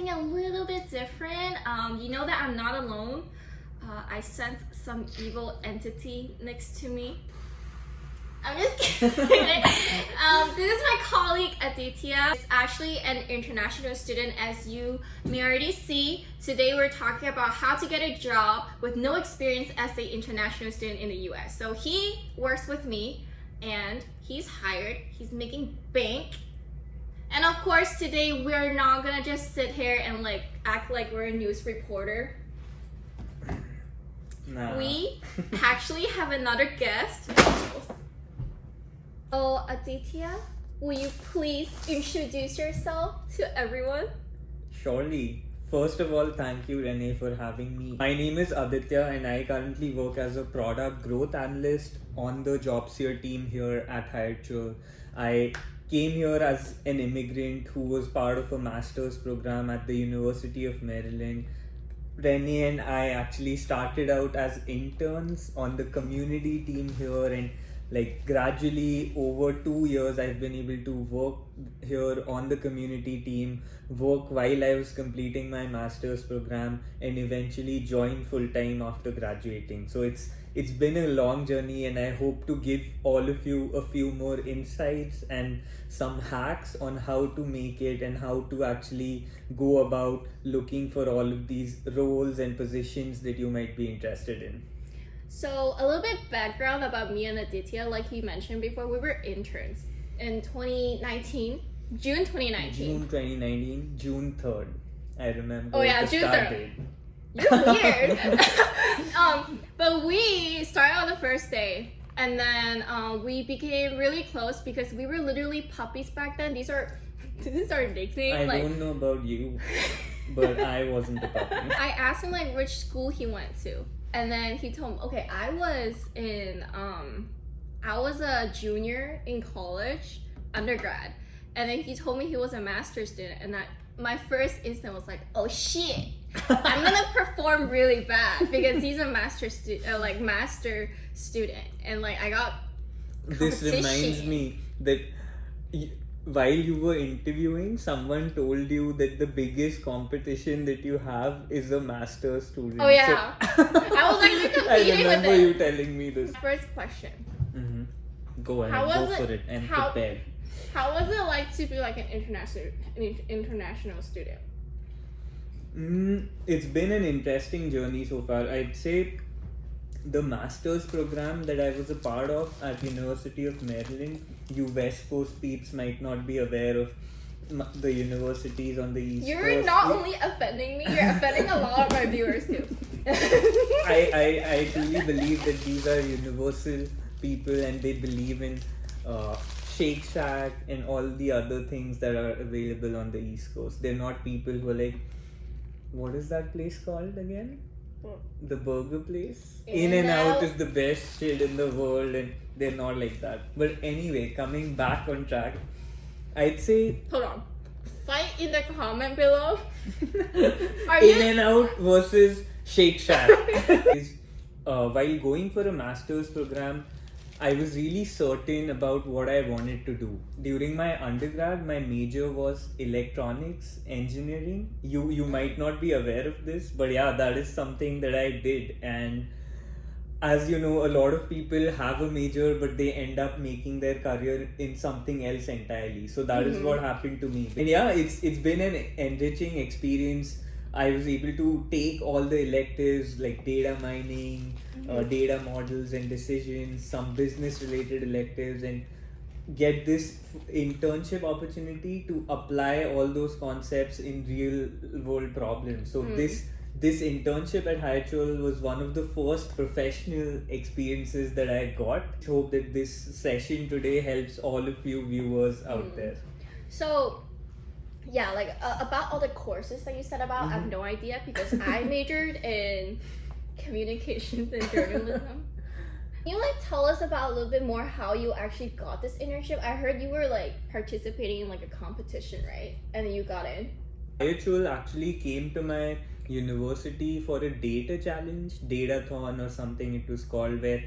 something a little bit different. You know that I'm not alone. I sense some evil entity next to me. I'm just kidding. This is my colleague Aditya. He's actually an international student, as you may already see. Today we're talking about how to get a job with no experience as an international student in the US. So he works with me and he's hired. He's making bank. And of course today we're not gonna just sit here and like act like we're a news reporter. Nah. We actually have another guest. So Aditya, will you please introduce yourself to everyone? Surely. First of all, thank you, Renee, for having me. My name is Aditya and I currently work as a product growth analyst on the JobSeer team here at HireChul. I came here as an immigrant who was part of a master's program at the University of Maryland. Renee and I actually started out as interns on the community team here, and like gradually over 2 years I've been able to work here on the community team, work while I was completing my master's program, and eventually join full-time after graduating. So it's been a long journey, and I hope to give all of you a few more insights and some hacks on how to make it and how to actually go about looking for all of these roles and positions that you might be interested in. So a little bit background about me and Aditya. Like you mentioned before, we were interns in 2019, June 2019. June 2019, June 3rd. I remember. Oh yeah, the June start 3rd. date. You're weird. But we started on the first day, and then we became really close because we were literally puppies back then. This is our nickname. I don't know about you, but I wasn't a puppy. I asked him like which school he went to, and then he told me, okay, I was a junior in college, undergrad, and then he told me he was a master's student, and my first instinct was like, oh shit, I'm gonna perform really bad because he's a master student, and like I got This reminds me that while you were interviewing, someone told you that the biggest competition that you have is a master's student. Oh yeah, I was actually competing I with remember it. you telling me this. First question. Go ahead, How go was for it- it and how- prepare. How was it like to be like an international student? It's been an interesting journey so far. I'd say the master's program that I was a part of at University of Maryland, you West Coast peeps might not be aware of the universities on the East Coast. You're not only offending me, you're offending a lot of my viewers too. I truly believe that these are universal people and they believe in Shake Shack and all the other things that are available on the East Coast. They're not people who are like, what is that place called again? The burger place? In-N-Out is the best shit in the world, and they're not like that. But anyway, coming back on track, I'd say Hold on. Fight in the comment below. Are you? In-N-Out versus Shake Shack. While going for a master's program, I was really certain about what I wanted to do. During my undergrad, my major was electronics engineering. You might not be aware of this, but yeah, that is something that I did. And as you know, a lot of people have a major, but they end up making their career in something else entirely. So that is what happened to me. And yeah, it's been an enriching experience. I was able to take all the electives like data mining, data models and decisions, some business related electives, and get this internship opportunity to apply all those concepts in real world problems. So this internship at HireChul was one of the first professional experiences that I got. I hope that this session today helps all of you viewers out there. So, yeah, like about all the courses that you said about, I have no idea because I majored in communications and journalism. Can you like tell us about a little bit more how you actually got this internship? I heard you were like participating in like a competition, right? And then you got in. HireChul actually came to my university for a data challenge, datathon or something it was called, where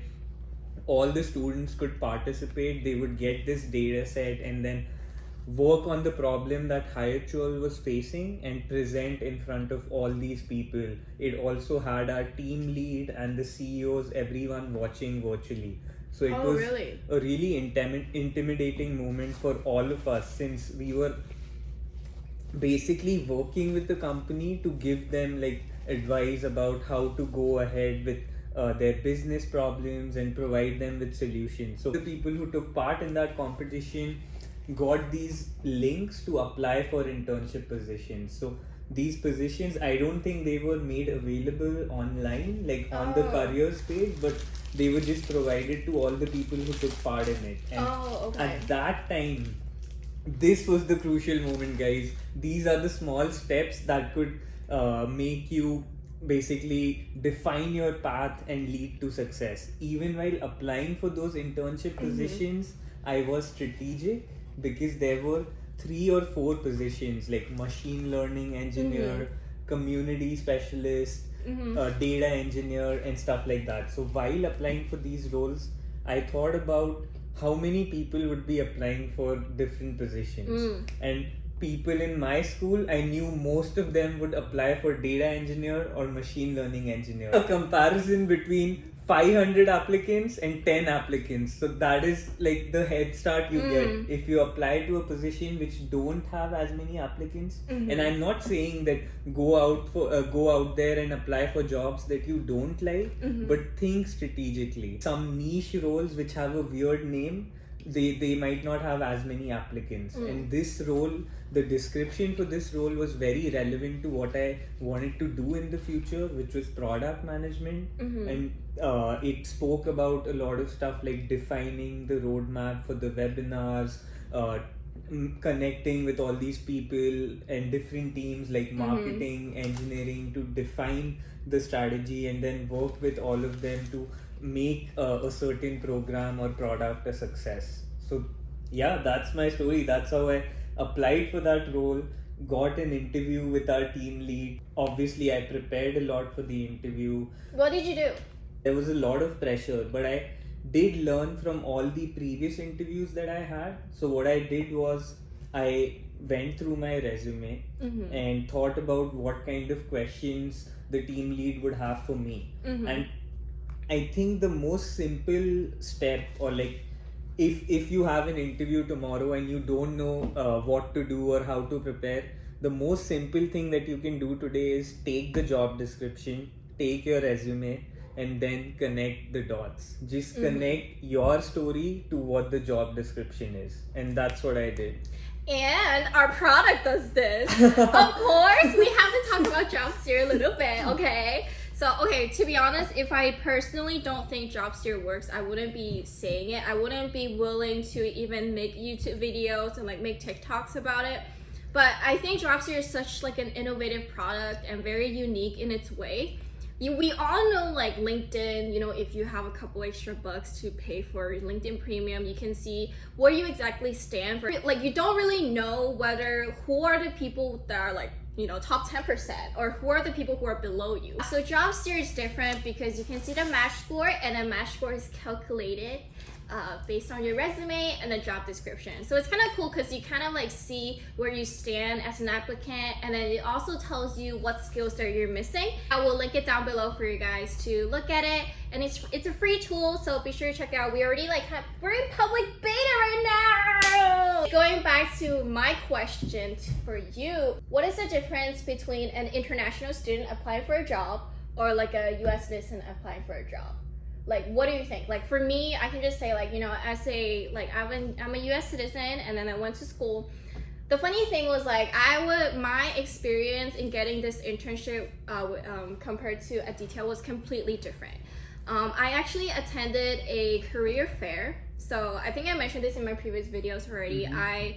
all the students could participate. They would get this data set and then work on the problem that Hayachol was facing and present in front of all these people. It also had our team lead and the CEOs, everyone watching virtually. So it was really? a really intimidating moment for all of us, since we were basically working with the company to give them like advice about how to go ahead with their business problems and provide them with solutions. So the people who took part in that competition got these links to apply for internship positions. So these positions, I don't think they were made available online, like on the careers page, but they were just provided to all the people who took part in it. And at that time, this was the crucial moment, guys. These are the small steps that could make you basically define your path and lead to success. Even while applying for those internship positions, I was strategic, because there were 3 or 4 positions like machine learning engineer, community specialist, data engineer, and stuff like that. So while applying for these roles, I thought about how many people would be applying for different positions. And people in my school, I knew most of them would apply for data engineer or machine learning engineer. A comparison between 500 applicants and 10 applicants. So that is like the head start you get if you apply to a position which don't have as many applicants. And I'm not saying that go out there and apply for jobs that you don't like, but think strategically. Some niche roles which have a weird name, they might not have as many applicants. And this role, the description for this role was very relevant to what I wanted to do in the future, which was product management. And it spoke about a lot of stuff like defining the roadmap for the webinars, connecting with all these people and different teams like marketing, engineering, to define the strategy and then work with all of them to make a certain program or product a success. So yeah, that's my story. That's how I applied for that role, got an interview with our team lead. Obviously, I prepared a lot for the interview. What did you do? There was a lot of pressure, but I did learn from all the previous interviews that I had. So what I did was I went through my resume and thought about what kind of questions the team lead would have for me. And I think the most simple step, or like if you have an interview tomorrow and you don't know what to do or how to prepare, the most simple thing that you can do today is take the job description, take your resume, and then connect the dots. Just connect your story to what the job description is. And that's what I did. And our product does this. Of course, we have to talk about JobSeer a little bit, okay? So, okay, to be honest, if I personally don't think JobSeer works, I wouldn't be saying it. I wouldn't be willing to even make YouTube videos and like make TikToks about it. But I think JobSeer is such like an innovative product and very unique in its way. We all know like LinkedIn, you know, if you have a couple extra bucks to pay for LinkedIn Premium, you can see where you exactly stand for. Like you don't really know who are the people that are like, you know, top 10% or who are the people who are below you. So JobSeer is different because you can see the match score, and the match score is calculated based on your resume and the job description. So it's kind of cool because you kind of like see where you stand as an applicant, and then it also tells you what skills that you're missing. I will link it down below for you guys to look at it, and it's a free tool, so be sure to check it out. We already we're in public beta right now. Going back to my question for you, what is the difference between an international student applying for a job or like a US citizen applying for a job? Like, what do you think? Like, for me, I can just say, like, you know, as I'm a US citizen, and then I went to school. The funny thing was, like, my experience in getting this internship compared to Aditya was completely different. I actually attended a career fair. So I think I mentioned this in my previous videos already. I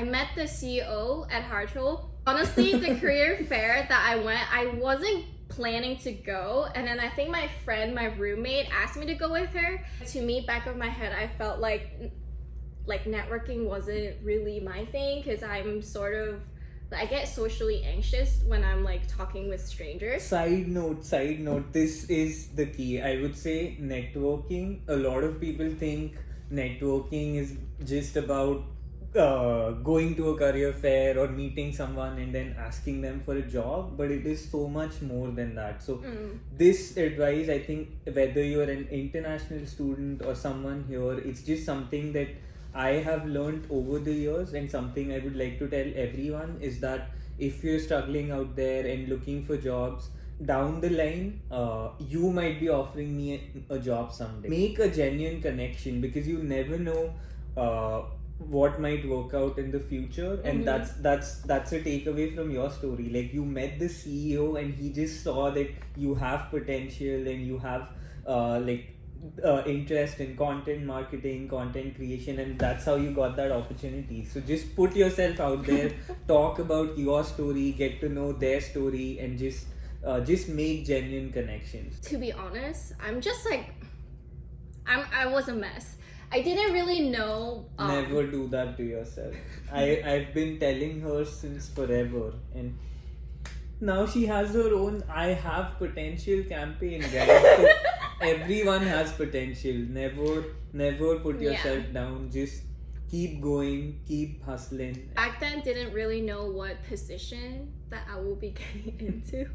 met the CEO at Harchol. Honestly, the career fair that I went, I wasn't planning to go, and then I think my roommate asked me to go with her. To me, back of my head, I felt like networking wasn't really my thing, because I'm I get socially anxious when I'm like talking with strangers. Side note, this is the key. I would say networking, a lot of people think networking is just about going to a career fair or meeting someone and then asking them for a job, but it is so much more than that. So this advice, I think, whether you're an international student or someone here, it's just something that I have learned over the years, and something I would like to tell everyone is that if you're struggling out there and looking for jobs, down the line, you might be offering me a job someday. Make a genuine connection, because you never know what might work out in the future. And that's a takeaway from your story. Like, you met the CEO and he just saw that you have potential and you have interest in content marketing, content creation, and that's how you got that opportunity. So just put yourself out there, talk about your story, get to know their story, and just make genuine connections. To be honest, I'm just like, I was a mess. I didn't really know. Never do that to yourself. I've been telling her since forever, and now she has her own I have potential campaign, guys. So everyone has potential. Never put yourself down. Just keep going, keep hustling. Back then, didn't really know what position that I will be getting into.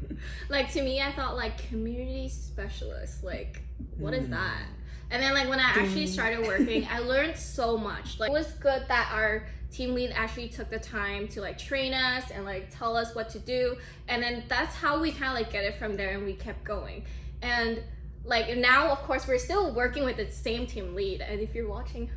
Like, to me, I thought like community specialist. Like, what is that? And then like when I actually started working, I learned so much. Like, it was good that our team lead actually took the time to like train us and like tell us what to do. And then that's how we kind of like get it from there, and we kept going. And like now, of course, we're still working with the same team lead. And if you're watching,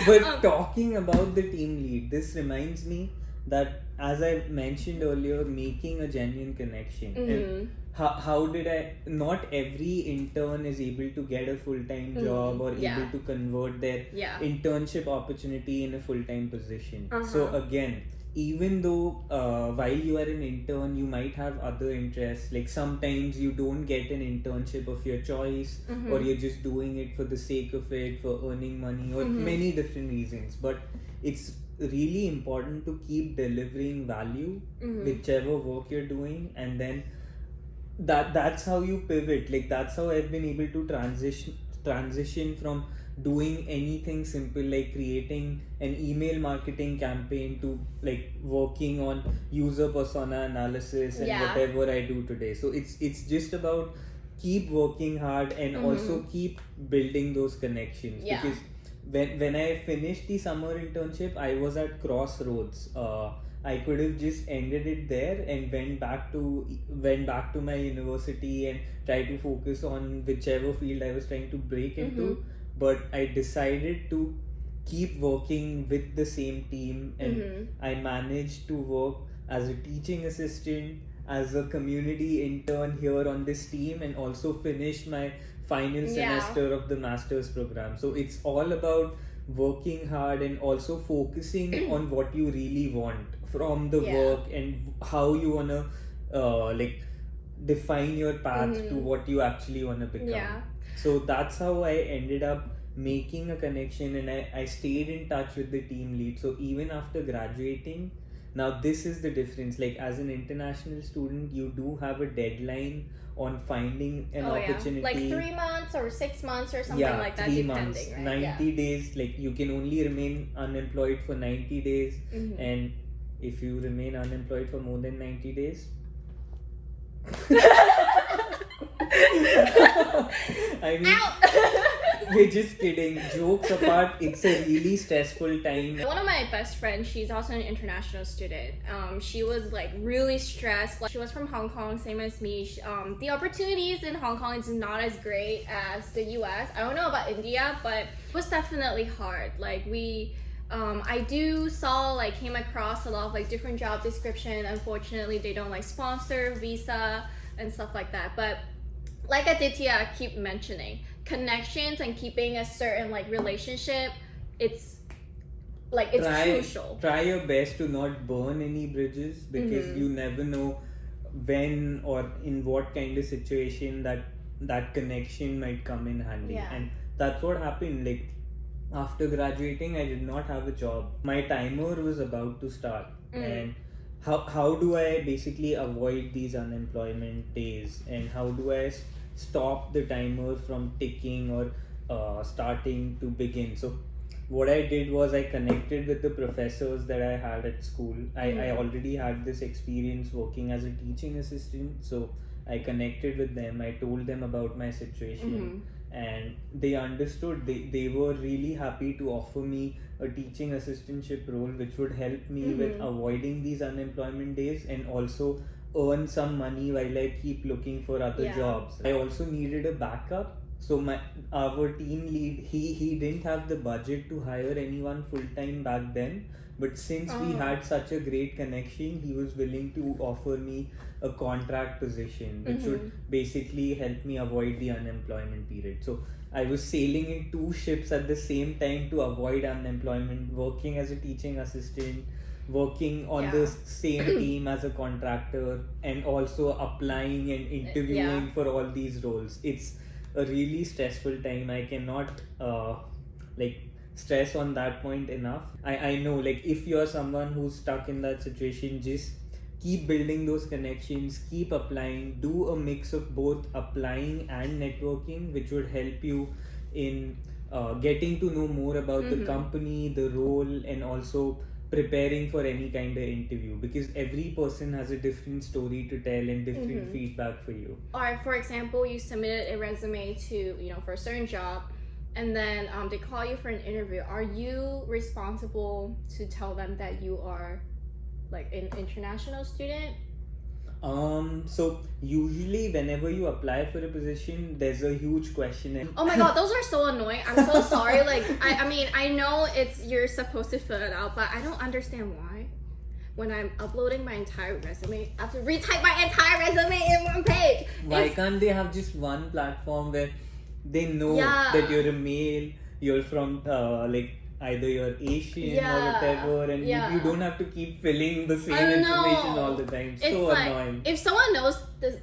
but talking about the team lead, this reminds me that, as I mentioned earlier, making a genuine connection. And how did I, not every intern is able to get a full-time job or able to convert their internship opportunity in a full-time position. So again, even though while you are an intern, you might have other interests. Like, sometimes you don't get an internship of your choice, or you're just doing it for the sake of it, for earning money, or many different reasons. But it's really important to keep delivering value, whichever work you're doing, and then that's how you pivot. Like, that's how I've been able to transition from doing anything simple like creating an email marketing campaign to like working on user persona analysis and whatever I do today. So it's just about keep working hard and also keep building those connections. Because when I finished the summer internship, I was at crossroads. I could have just ended it there and went back to my university and tried to focus on whichever field I was trying to break into. But I decided to keep working with the same team, and I managed to work as a teaching assistant, as a community intern here on this team, and also finish my final semester of the master's program. So it's all about working hard and also focusing on what you really want from the work and how you want to like define your path to what you actually want to become. So that's how I ended up making a connection, and I stayed in touch with the team lead. So even after graduating, now this is the difference. Like, as an international student, you do have a deadline on finding an opportunity. Like 3 months or 6 months or something like that, 3 depending, months, right? 90 days. Like, you can only remain unemployed for 90 days. And if you remain unemployed for more than 90 days, I mean, we're just kidding. Jokes apart, it's a really stressful time. One of my best friends, she's also an international student. She was like really stressed. Like, she was from Hong Kong, same as me. The opportunities in Hong Kong is not as great as the US. I don't know about India, but it was definitely hard. Like, I came across a lot of like different job description. Unfortunately, they don't like sponsor visa and stuff like that. But like Aditya keep mentioning, connections and keeping a certain like relationship, it's crucial. Try your best to not burn any bridges, because you never know when or in what kind of situation that connection might come in handy. And that's what happened. Like, after graduating, I did not have a job. My timer was about to start, and how do I basically avoid these unemployment days, and how do I stop the timer from ticking or starting to begin? So what I did was I connected with the professors that I had at school. I already had this experience working as a teaching assistant, so I connected with them. I told them about my situation, and they understood. They were really happy to offer me a teaching assistantship role, which would help me with avoiding these unemployment days and also earn some money while I keep looking for other jobs. I also needed a backup. So our team lead, he didn't have the budget to hire anyone full time back then, but since we had such a great connection, he was willing to offer me a contract position, which would basically help me avoid the unemployment period. So I was sailing in two ships at the same time to avoid unemployment, working as a teaching assistant, working on the same team as a contractor, and also applying and interviewing for all these roles. It's a really stressful time. I cannot stress on that point enough. I know, like, if you're someone who's stuck in that situation, just keep building those connections, keep applying, do a mix of both applying and networking, which would help you in getting to know more about the company, the role, and also preparing for any kind of interview, because every person has a different story to tell and different feedback for you. Or for example, you submitted a resume to, for a certain job, and then they call you for an interview. Are you responsible to tell them that you are like an international student? So usually whenever you apply for a position, there's a huge question. Oh my god, those are so annoying. I'm so sorry. Like, I mean, I know you're supposed to fill it out, but I don't understand why. When I'm uploading my entire resume, I have to retype my entire resume in one page. Why can't they have just one platform where they know that you're a male, you're from either you're Asian or whatever, and you don't have to keep filling the same information all the time. It's so annoying. If someone knows the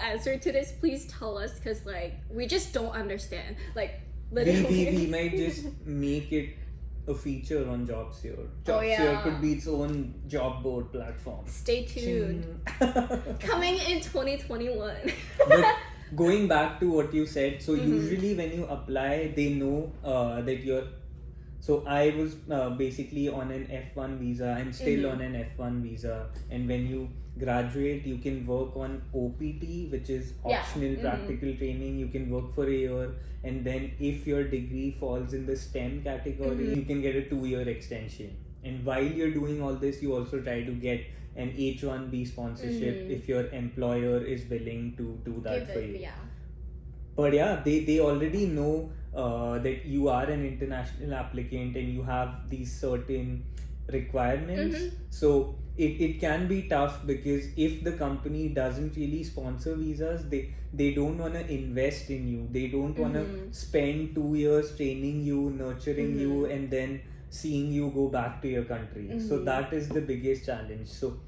answer to this, please tell us, because we just don't understand. Like, literally. We might just make it a feature on JobSeer. JobSeer could be its own job board platform. Stay tuned. Coming in 2021. But going back to what you said, so usually when you apply, they know that you're. So I was basically on an F1 visa. I'm still on an F1 visa, and when you graduate, you can work on OPT, which is optional practical training. You can work for a year, and then if your degree falls in the STEM category, you can get a 2-year extension. And while you're doing all this, you also try to get an H1B sponsorship if your employer is willing to do that for you. But they already know that you are an international applicant and you have these certain requirements. So it can be tough, because if the company doesn't really sponsor visas, they don't want to invest in you. They don't want to spend 2 years training you, nurturing you, and then seeing you go back to your country. So that is the biggest challenge. So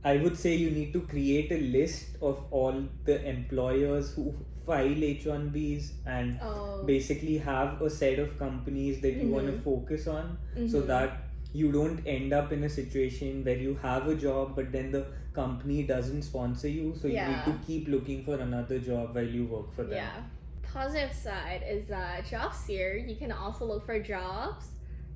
I would say you need to create a list of all the employers who file H1Bs and basically have a set of companies that you want to focus on, so that you don't end up in a situation where you have a job but then the company doesn't sponsor you, so you need to keep looking for another job while you work for them. Positive side is that JobSeer, you can also look for jobs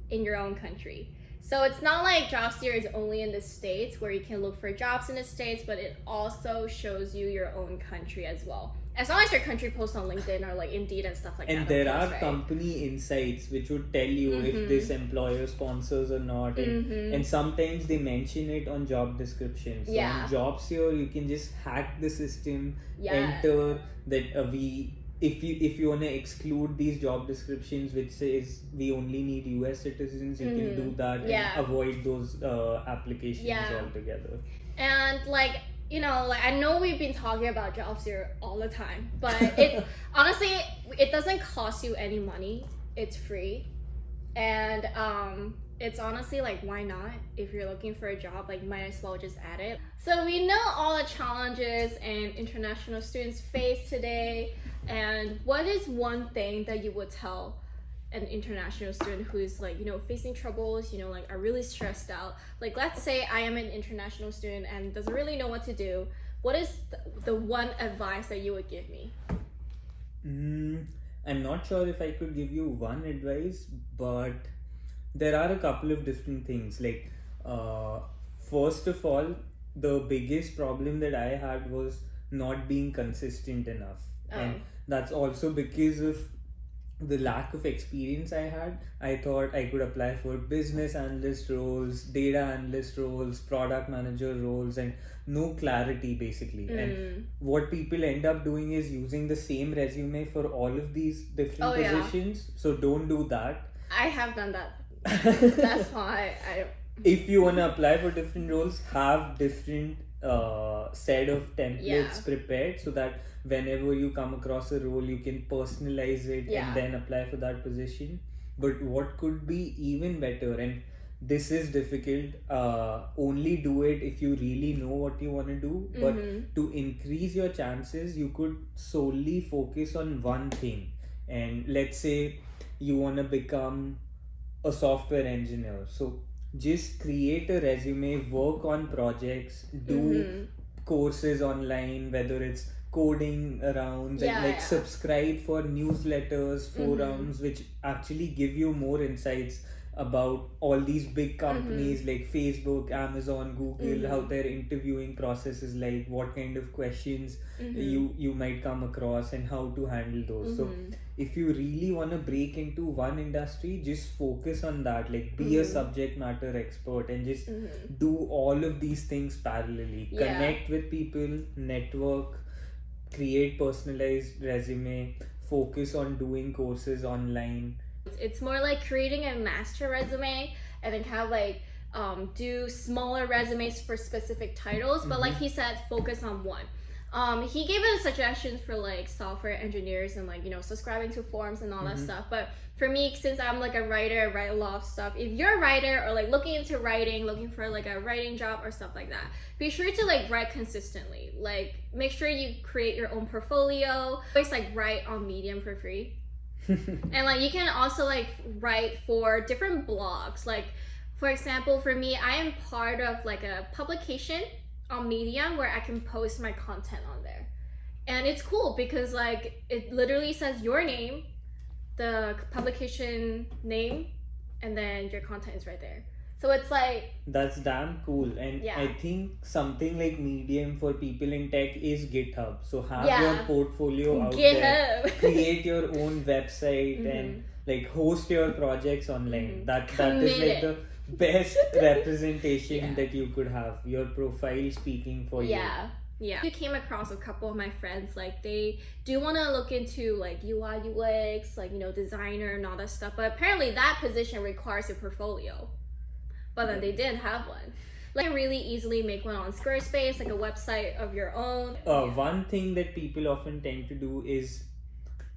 in your own country. So it's not like JobSeer is only in the States, where you can look for jobs in the States, but it also shows you your own country as well. As long as your country posts on LinkedIn or Indeed and stuff like that. And there are company insights which would tell you if this employer sponsors or not. And sometimes they mention it on job descriptions. So on JobSeer, you can just hack the system, enter that if you want to exclude these job descriptions which says we only need US citizens, you can do that and avoid those applications altogether. And I know we've been talking about JobSeer all the time, but it honestly, it doesn't cost you any money. It's free, and it's honestly why not? If you're looking for a job, might as well just add it. So we know all the challenges and international students face today, and what is one thing that you would tell an international student who is facing troubles, are really stressed out? Let's say I am an international student and doesn't really know what to do. What is the one advice that you would give me? I'm not sure if I could give you one advice, but there are a couple of different things. Like, first of all, the biggest problem that I had was not being consistent enough. And that's also because of the lack of experience I had. I thought I could apply for business analyst roles, data analyst roles, product manager roles, and no clarity basically. And what people end up doing is using the same resume for all of these different positions. So don't do that. I have done that. That's why I if you want to apply for different roles, have different set of templates prepared, so that whenever you come across a role, you can personalize it and then apply for that position. But what could be even better, and this is difficult, only do it if you really know what you want to do. But to increase your chances, you could solely focus on one thing. And let's say you want to become a software engineer, so just create a resume, work on projects, do courses online, whether it's coding rounds, and like subscribe for newsletters, forums, which actually give you more insights about all these big companies like Facebook, Amazon, Google, how their interviewing process is like, what kind of questions you might come across, and how to handle those. So if you really want to break into one industry, just focus on that. Like, be a subject matter expert and just do all of these things parallelly. Connect with people, network, create personalized resume, focus on doing courses online. It's more like creating a master resume and then kind of like do smaller resumes for specific titles, but like he said, focus on one. He gave us suggestions for like software engineers and like, you know, subscribing to forums and all that stuff. But for me, since I'm like a writer, I write a lot of stuff. If you're a writer or like looking into writing, looking for like a writing job or stuff like that, be sure to like write consistently. Like, make sure you create your own portfolio. Always like write on Medium for free. And like you can also like write for different blogs. Like, for example, for me, I am part of like a publication on Medium where I can post my content on there, and it's cool because like it literally says your name, the publication name, and then your content is right there. So it's like, that's damn cool. And I think something like Medium for people in tech is GitHub. So have your portfolio out there, create your own website and like host your projects online. That is like the best representation that you could have. Your profile speaking for you. Yeah. You came across a couple of my friends, like they do want to look into like UI, UX, like, you know, designer and all that stuff. But apparently that position requires a portfolio. But then they didn't have one. Like, really easily make one on Squarespace, like a website of your own. One thing that people often tend to do is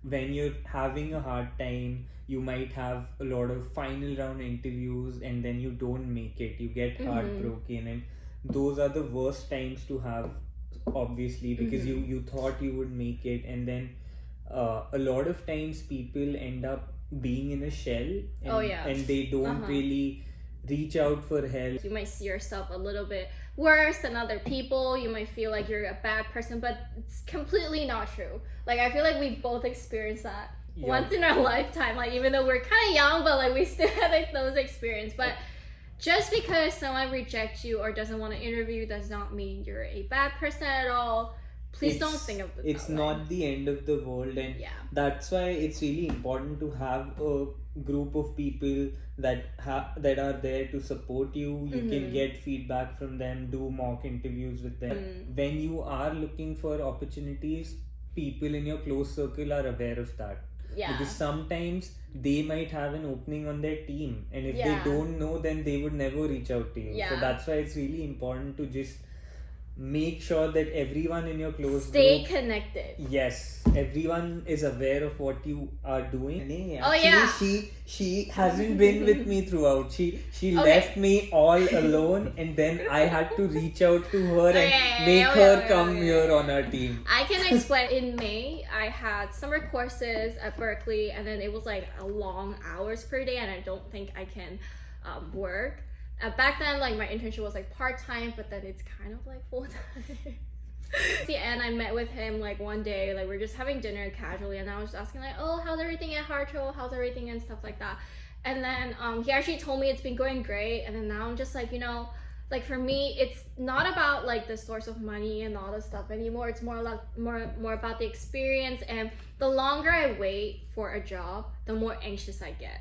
when you're having a hard time, you might have a lot of final round interviews and then you don't make it. You get heartbroken, and those are the worst times to have, obviously, because you thought you would make it, and then a lot of times people end up being in a shell and they don't really reach out for help. You might see yourself a little bit worse than other people. You might feel like you're a bad person, but it's completely not true. Like, I feel like we both experienced that once in our lifetime. Like, even though we're kind of young, but like we still have like those experiences. But just because someone rejects you or doesn't want to interview does not mean you're a bad person at all. Please don't think of it that way. It's not the end of the world, and that's why it's really important to have a group of people that are there to support you. You can get feedback from them, do mock interviews with them. When you are looking for opportunities, people in your close circle are aware of that. Because sometimes they might have an opening on their team, and if they don't know, then they would never reach out to you. So that's why it's really important to just make sure that everyone in your close stay group, connected. Yes, everyone is aware of what you are doing. She hasn't been with me throughout. She left me all alone, and then I had to reach out to her and make her come here on our team. I can explain. In May, I had summer courses at Berkeley, and then it was like a long hours per day, and I don't think I can work. Back then, like, my internship was like part-time, but then it's kind of like full-time. And I met with him like one day, like we're just having dinner casually, and I was just asking like, oh, how's everything at Harcho? How's everything and stuff like that. And then he actually told me it's been going great. And then now I'm just like, you know, like for me, it's not about like the source of money and all this stuff anymore. It's more like more about the experience. And the longer I wait for a job, the more anxious I get.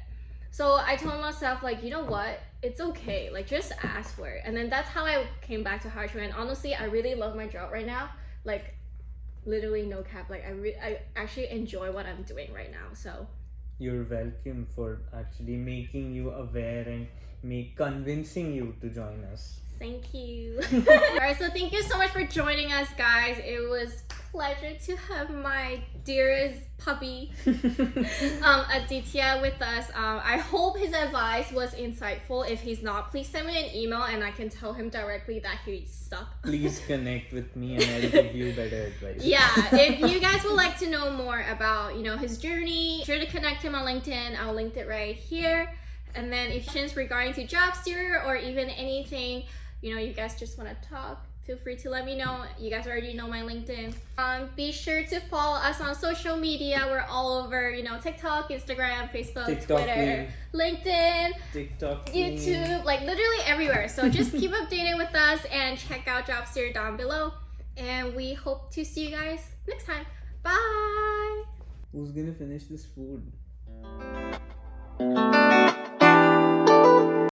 So I told myself like, you know what? It's okay. Like just ask for it. And then that's how I came back to Harcho. And honestly, I really love my job right now. Like literally no cap. Like I actually enjoy what I'm doing right now. So you're welcome for actually making you aware and convincing you to join us. Thank you. Alright, so thank you so much for joining us, guys. It was a pleasure to have my dearest puppy, Aditya, with us. I hope his advice was insightful. If he's not, please send me an email and I can tell him directly that he sucked. Please connect with me and I'll give you better advice. Yeah, if you guys would like to know more about, you know, his journey, be sure to connect him on LinkedIn. I'll link it right here. And then if questions regarding to JobSeer or even anything, you know, you guys just want to talk, feel free to let me know. You guys already know my LinkedIn. Be sure to follow us on social media. We're all over, you know, TikTok, Instagram, Facebook, TikTok Twitter, LinkedIn, TikTok, YouTube, like literally everywhere. So just keep updated with us and check out JobSeer down below. And we hope to see you guys next time. Bye! Who's gonna finish this food?